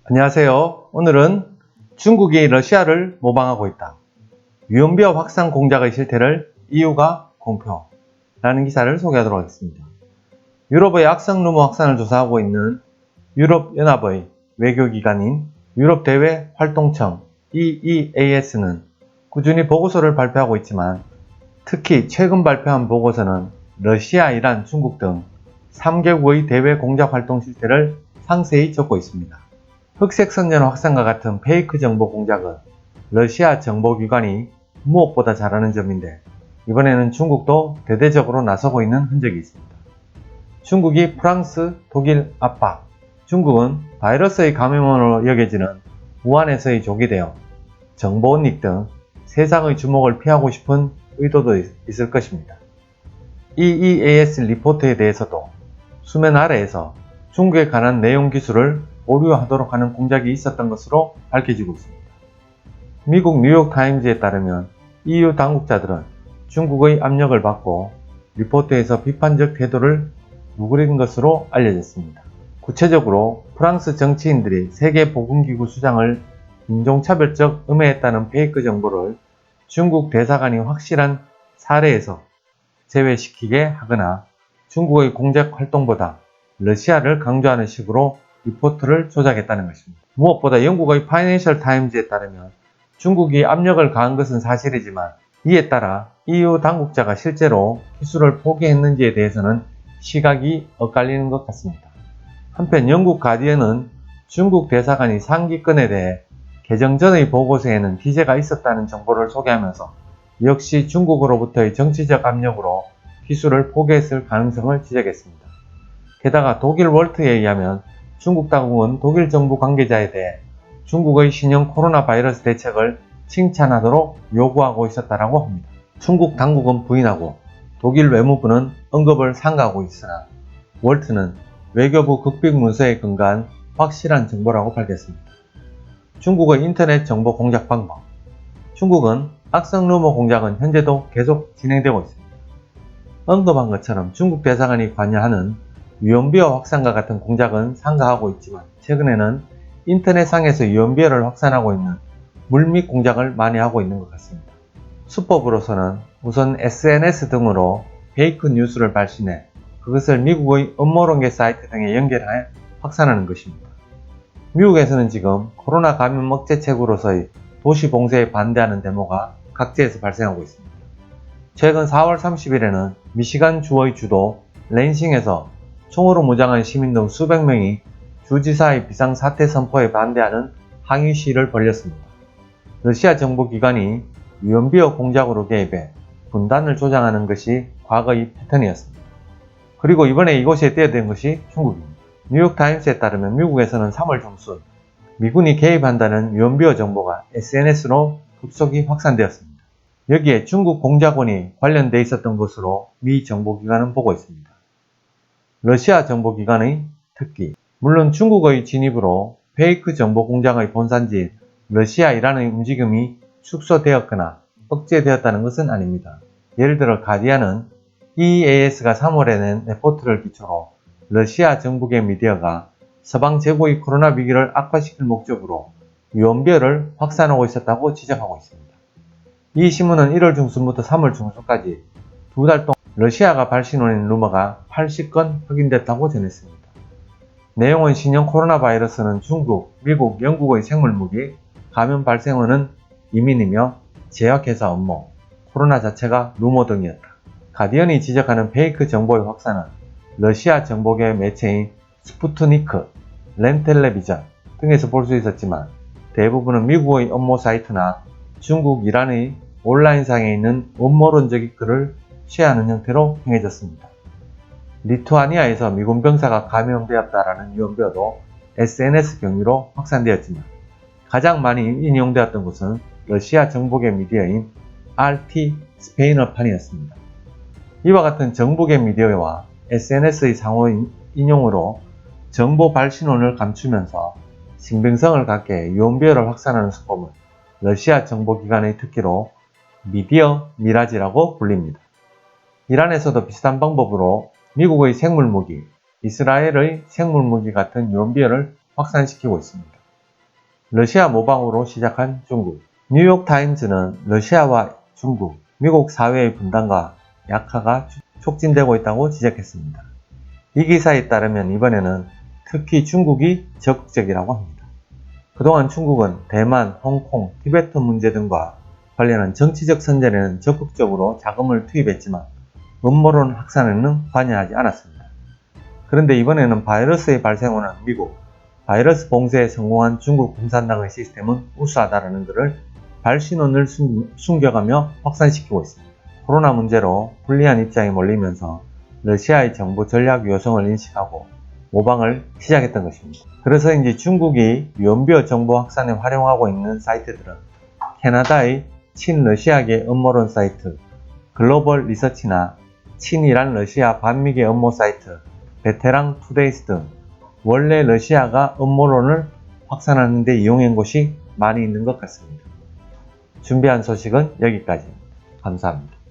안녕하세요. 오늘은 중국이 러시아를 모방하고 있다. 유언비어 확산 공작의 실태를 EU가 공표라는 기사를 소개하도록 하겠습니다. 유럽의 악성 루머 확산을 조사하고 있는 유럽연합의 외교기관인 유럽대외활동청 EEAS는 꾸준히 보고서를 발표하고 있지만 특히 최근 발표한 보고서는 러시아, 이란, 중국 등 3개국의 대외 공작 활동 실태를 상세히 적고 있습니다. 흑색 선전 확산과 같은 페이크 정보 공작은 러시아 정보기관이 무엇보다 잘하는 점인데 이번에는 중국도 대대적으로 나서고 있는 흔적이 있습니다. 중국이 프랑스, 독일 압박. 중국은 바이러스의 감염원으로 여겨지는 우한에서의 족이 되어 정보원익 등 세상의 주목을 피하고 싶은 의도도 있을 것입니다. EEAS 리포트에 대해서도 수면 아래에서 중국에 관한 내용 기술을 보류하도록 하는 공작이 있었던 것으로 밝혀지고 있습니다. 미국 뉴욕타임즈에 따르면 EU 당국자들은 중국의 압력을 받고 리포트에서 비판적 태도를 무그린 것으로 알려졌습니다. 구체적으로 프랑스 정치인들이 세계보건기구 수장을 인종차별적 음해했다는 페이크 정보를 중국 대사관이 확실한 사례에서 제외시키게 하거나 중국의 공작 활동보다 러시아를 강조하는 식으로 리포트를 조작했다는 것입니다. 무엇보다 영국의 파이낸셜 타임즈에 따르면 중국이 압력을 가한 것은 사실이지만 이에 따라 EU 당국자가 실제로 기술을 포기했는지에 대해서는 시각이 엇갈리는 것 같습니다. 한편 영국 가디언은 중국 대사관이 상기건에 대해 개정 전의 보고서에는 기재가 있었다는 정보를 소개하면서 역시 중국으로부터의 정치적 압력으로 기술을 포기했을 가능성을 지적했습니다. 게다가 독일 월트에 의하면 중국 당국은 독일 정부 관계자에 대해 중국의 신형 코로나 바이러스 대책을 칭찬하도록 요구하고 있었다고 합니다. 중국 당국은 부인하고 독일 외무부는 언급을 삼가하고 있으나 월트는 외교부 극빅 문서에 근거한 확실한 정보라고 밝혔습니다. 중국의 인터넷 정보 공작 방법. 중국은 악성 루머 공작은 현재도 계속 진행되고 있습니다. 언급한 것처럼 중국 대사관이 관여하는 유언비어 확산과 같은 공작은 상가하고 있지만 최근에는 인터넷상에서 유언비어를 확산하고 있는 물밑 공작을 많이 하고 있는 것 같습니다. 수법으로서는 우선 SNS 등으로 페이크 뉴스를 발신해 그것을 미국의 음모론계 사이트 등에 연결해 확산하는 것입니다. 미국에서는 지금 코로나 감염 억제책으로서의 도시 봉쇄에 반대하는 데모가 각지에서 발생하고 있습니다. 최근 4월 30일에는 미시간 주의 주도 랜싱에서 총으로 무장한 시민 등 수백 명이 주지사의 비상사태 선포에 반대하는 항의 시위를 벌였습니다. 러시아 정보기관이 유언비어 공작으로 개입해 분단을 조장하는 것이 과거의 패턴이었습니다. 그리고 이번에 이곳에 뛰어든 것이 중국입니다. 뉴욕타임스에 따르면 미국에서는 3월 중순 미군이 개입한다는 유언비어 정보가 SNS로 급속히 확산되었습니다. 여기에 중국 공작원이 관련돼 있었던 것으로 미 정보기관은 보고 있습니다. 러시아 정보기관의 특기. 물론 중국의 진입으로 페이크 정보 공작의 본산지인 러시아, 이란의 움직임이 축소되었거나 억제되었다는 것은 아닙니다. 예를 들어 가디언은 EEAS가 3월에 낸 레포트를 기초로 러시아 정부계 미디어가 서방 제국의 코로나 위기를 악화시킬 목적으로 유언비어를 확산하고 있었다고 지적하고 있습니다. 이 신문은 1월 중순부터 3월 중순까지 두 달 동안 러시아가 발신원인 루머가 80건 확인됐다고 전했습니다. 내용은 신형 코로나 바이러스는 중국, 미국, 영국의 생물무기, 감염 발생원은 이민이며 제약회사 업무, 코로나 자체가 루머 등이었다. 가디언이 지적하는 페이크 정보의 확산은 러시아 정보계 매체인 스푸트니크, 렌텔레비전 등에서 볼 수 있었지만 대부분은 미국의 업무 사이트나 중국, 이란의 온라인상에 있는 음모론적 글을 취하는 형태로 행해졌습니다. 리투아니아에서 미군 병사가 감염되었다라는 유언비어도 SNS 경위로 확산되었지만 가장 많이 인용되었던 곳은 러시아 정보계 미디어인 RT 스페인어판이었습니다. 이와 같은 정보계 미디어와 SNS의 상호 인용으로 정보 발신원을 감추면서 신빙성을 갖게 유언비어를 확산하는 수법은 러시아 정보기관의 특기로 미디어 미라지라고 불립니다. 이란에서도 비슷한 방법으로 미국의 생물무기, 이스라엘의 생물무기 같은 유언비어를 확산시키고 있습니다. 러시아 모방으로 시작한 중국. 뉴욕타임즈는 러시아와 중국, 미국 사회의 분단과 약화가 촉진되고 있다고 지적했습니다. 이 기사에 따르면 이번에는 특히 중국이 적극적이라고 합니다. 그동안 중국은 대만, 홍콩, 티베트 문제 등과 관련한 정치적 선전에는 적극적으로 자금을 투입했지만 음모론 확산에는 관여하지 않았습니다. 그런데 이번에는 바이러스의 발생호는 미국, 바이러스 봉쇄에 성공한 중국共产党의 시스템은 우수하다는 것을 발신원을 숨겨가며 확산시키고 있습니다. 코로나 문제로 불리한 입장에 몰리면서 러시아의 정부 전략 요성을 인식하고 모방을 시작했던 것입니다. 그래서인지 중국이 유언비어 정보 확산에 활용하고 있는 사이트들은 캐나다의 친러시아계 음모론 사이트 글로벌 리서치나 친이란 러시아 반미계 음모 사이트 베테랑 투데이스 등 원래 러시아가 음모론을 확산하는 데 이용한 곳이 많이 있는 것 같습니다. 준비한 소식은 여기까지. 감사합니다.